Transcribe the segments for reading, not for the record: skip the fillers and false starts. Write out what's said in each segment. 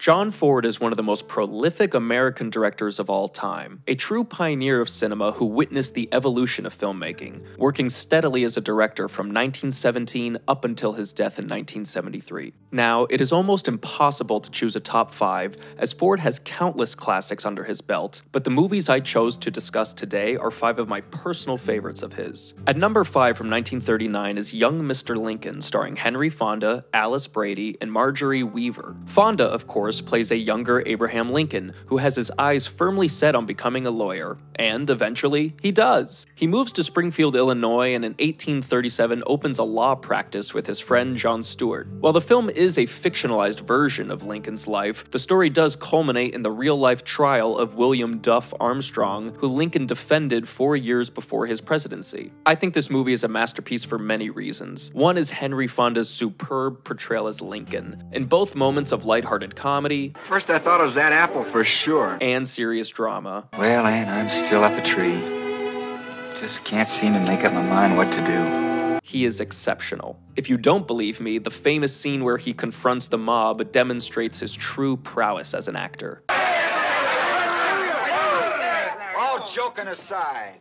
John Ford is one of the most prolific American directors of all time, a true pioneer of cinema who witnessed the evolution of filmmaking, working steadily as a director from 1917 up until his death in 1973. Now, it is almost impossible to choose a top 5, as Ford has countless classics under his belt, but the movies I chose to discuss today are 5 of my personal favorites of his. At number 5 from 1939 is Young Mr. Lincoln, starring Henry Fonda, Alice Brady, and Marjorie Weaver. Fonda, of course, plays a younger Abraham Lincoln who has his eyes firmly set on becoming a lawyer, and eventually, he does. He moves to Springfield, Illinois, and in 1837 opens a law practice with his friend John Stewart. While the film is a fictionalized version of Lincoln's life, the story does culminate in the real-life trial of William Duff Armstrong, who Lincoln defended 4 years before his presidency. I think this movie is a masterpiece for many reasons. One is Henry Fonda's superb portrayal as Lincoln. In both moments of lighthearted comedy, first I thought it was that apple for sure, and serious drama. Well, Ann, I'm still up a tree. Just can't seem to make up my mind what to do. He is exceptional. If you don't believe me, the famous scene where he confronts the mob demonstrates his true prowess as an actor. All joking aside,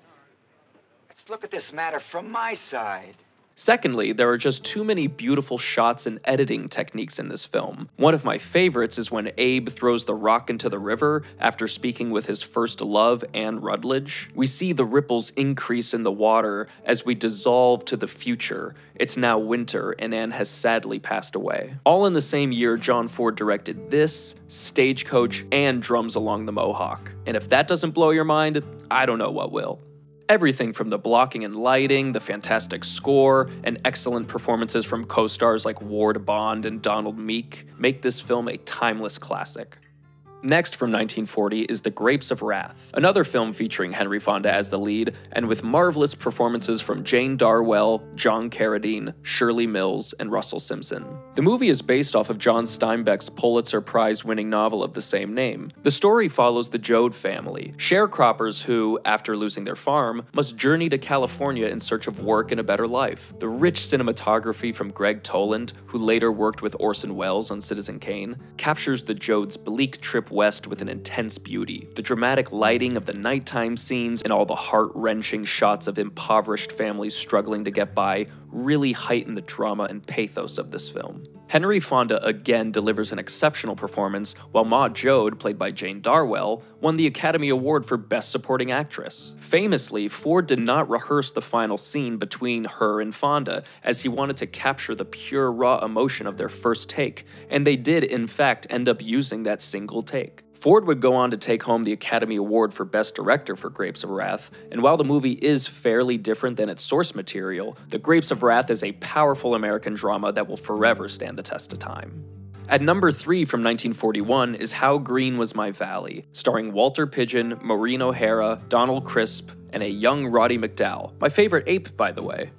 let's look at this matter from my side. Secondly, there are just too many beautiful shots and editing techniques in this film. One of my favorites is when Abe throws the rock into the river after speaking with his first love, Anne Rutledge. We see the ripples increase in the water as we dissolve to the future. It's now winter, and Anne has sadly passed away. All in the same year, John Ford directed this, Stagecoach, and Drums Along the Mohawk. And if that doesn't blow your mind, I don't know what will. Everything from the blocking and lighting, the fantastic score, and excellent performances from co-stars like Ward Bond and Donald Meek make this film a timeless classic. Next from 1940 is The Grapes of Wrath, another film featuring Henry Fonda as the lead, and with marvelous performances from Jane Darwell, John Carradine, Shirley Mills, and Russell Simpson. The movie is based off of John Steinbeck's Pulitzer Prize-winning novel of the same name. The story follows the Joad family, sharecroppers who, after losing their farm, must journey to California in search of work and a better life. The rich cinematography from Greg Toland, who later worked with Orson Welles on Citizen Kane, captures the Joads' bleak trip west with an intense beauty. The dramatic lighting of the nighttime scenes and all the heart-wrenching shots of impoverished families struggling to get by really heighten the drama and pathos of this film. Henry Fonda again delivers an exceptional performance, while Ma Joad, played by Jane Darwell, won the Academy Award for Best Supporting Actress. Famously, Ford did not rehearse the final scene between her and Fonda, as he wanted to capture the pure raw emotion of their first take, and they did in fact end up using that single take. Ford would go on to take home the Academy Award for Best Director for Grapes of Wrath, and while the movie is fairly different than its source material, The Grapes of Wrath is a powerful American drama that will forever stand the test of time. At number 3 from 1941 is How Green Was My Valley, starring Walter Pidgeon, Maureen O'Hara, Donald Crisp, and a young Roddy McDowall, my favorite ape, by the way.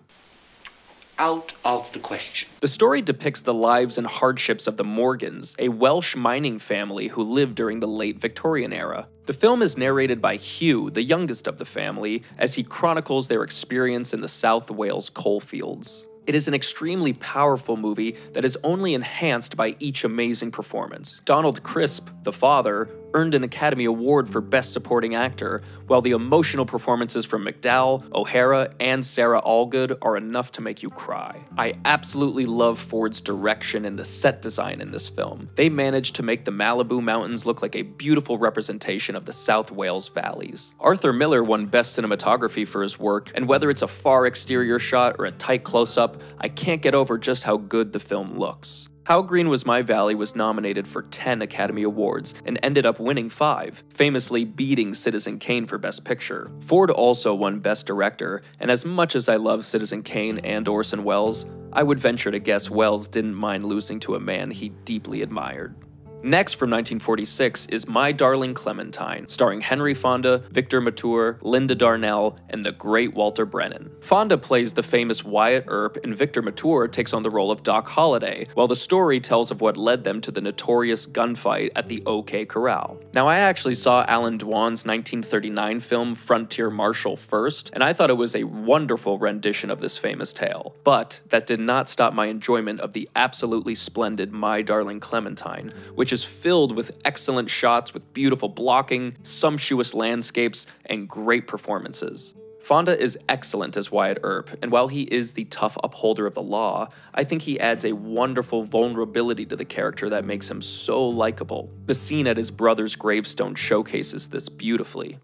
Out of the question. The story depicts the lives and hardships of the Morgans, a Welsh mining family who lived during the late Victorian era. The film is narrated by Hugh, the youngest of the family, as he chronicles their experience in the South Wales coalfields. It is an extremely powerful movie that is only enhanced by each amazing performance. Donald Crisp, the father, earned an Academy Award for Best Supporting Actor, while the emotional performances from McDowall, O'Hara, and Sarah Allgood are enough to make you cry. I absolutely love Ford's direction and the set design in this film. They managed to make the Malibu Mountains look like a beautiful representation of the South Wales valleys. Arthur Miller won Best Cinematography for his work, and whether it's a far exterior shot or a tight close-up, I can't get over just how good the film looks. How Green Was My Valley was nominated for 10 Academy Awards and ended up winning 5, famously beating Citizen Kane for Best Picture. Ford also won Best Director, and as much as I love Citizen Kane and Orson Welles, I would venture to guess Welles didn't mind losing to a man he deeply admired. Next from 1946 is My Darling Clementine, starring Henry Fonda, Victor Mature, Linda Darnell, and the great Walter Brennan. Fonda plays the famous Wyatt Earp, and Victor Mature takes on the role of Doc Holliday, while the story tells of what led them to the notorious gunfight at the OK Corral. Now, I actually saw Alan Dwan's 1939 film Frontier Marshal first, and I thought it was a wonderful rendition of this famous tale. But that did not stop my enjoyment of the absolutely splendid My Darling Clementine, which which is filled with excellent shots with beautiful blocking, sumptuous landscapes, and great performances. Fonda is excellent as Wyatt Earp, and while he is the tough upholder of the law, I think he adds a wonderful vulnerability to the character that makes him so likable. The scene at his brother's gravestone showcases this beautifully.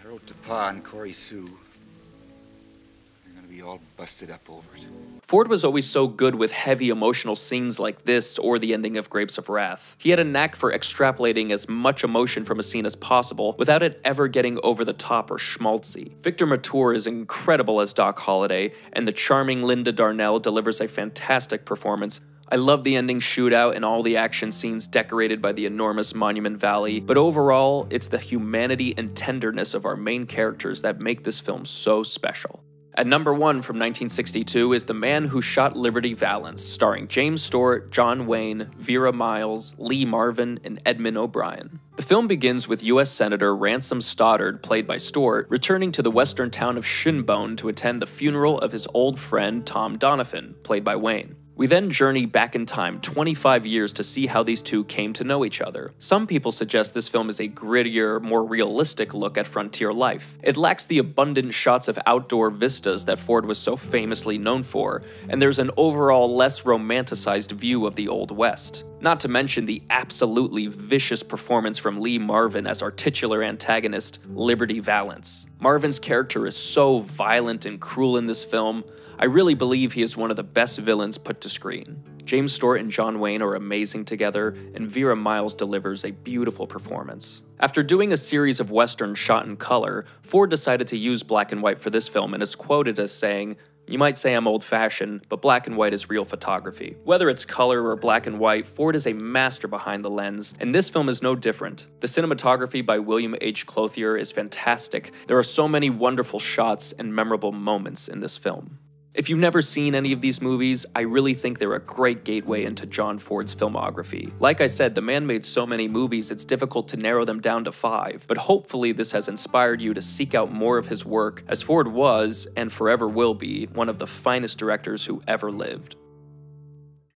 I wrote to Pa and Corey Sue. They're gonna be all busted up over it. Ford was always so good with heavy emotional scenes like this or the ending of Grapes of Wrath. He had a knack for extrapolating as much emotion from a scene as possible without it ever getting over the top or schmaltzy. Victor Mature is incredible as Doc Holliday, and the charming Linda Darnell delivers a fantastic performance. I love the ending shootout and all the action scenes decorated by the enormous Monument Valley, but overall, it's the humanity and tenderness of our main characters that make this film so special. At number 1 from 1962 is The Man Who Shot Liberty Valance, starring James Stewart, John Wayne, Vera Miles, Lee Marvin, and Edmund O'Brien. The film begins with U.S. Senator Ransom Stoddard, played by Stewart, returning to the western town of Shinbone to attend the funeral of his old friend Tom Donovan, played by Wayne. We then journey back in time 25 years to see how these two came to know each other. Some people suggest this film is a grittier, more realistic look at frontier life. It lacks the abundant shots of outdoor vistas that Ford was so famously known for, and there's an overall less romanticized view of the Old West. Not to mention the absolutely vicious performance from Lee Marvin as our titular antagonist, Liberty Valance. Marvin's character is so violent and cruel in this film. I really believe he is one of the best villains put to screen. James Stewart and John Wayne are amazing together, and Vera Miles delivers a beautiful performance. After doing a series of westerns shot in color, Ford decided to use black and white for this film and is quoted as saying, "You might say I'm old-fashioned, but black and white is real photography." Whether it's color or black and white, Ford is a master behind the lens, and this film is no different. The cinematography by William H. Clothier is fantastic. There are so many wonderful shots and memorable moments in this film. If you've never seen any of these movies, I really think they're a great gateway into John Ford's filmography. Like I said, the man made so many movies it's difficult to narrow them down to 5, but hopefully this has inspired you to seek out more of his work, as Ford was, and forever will be, one of the finest directors who ever lived.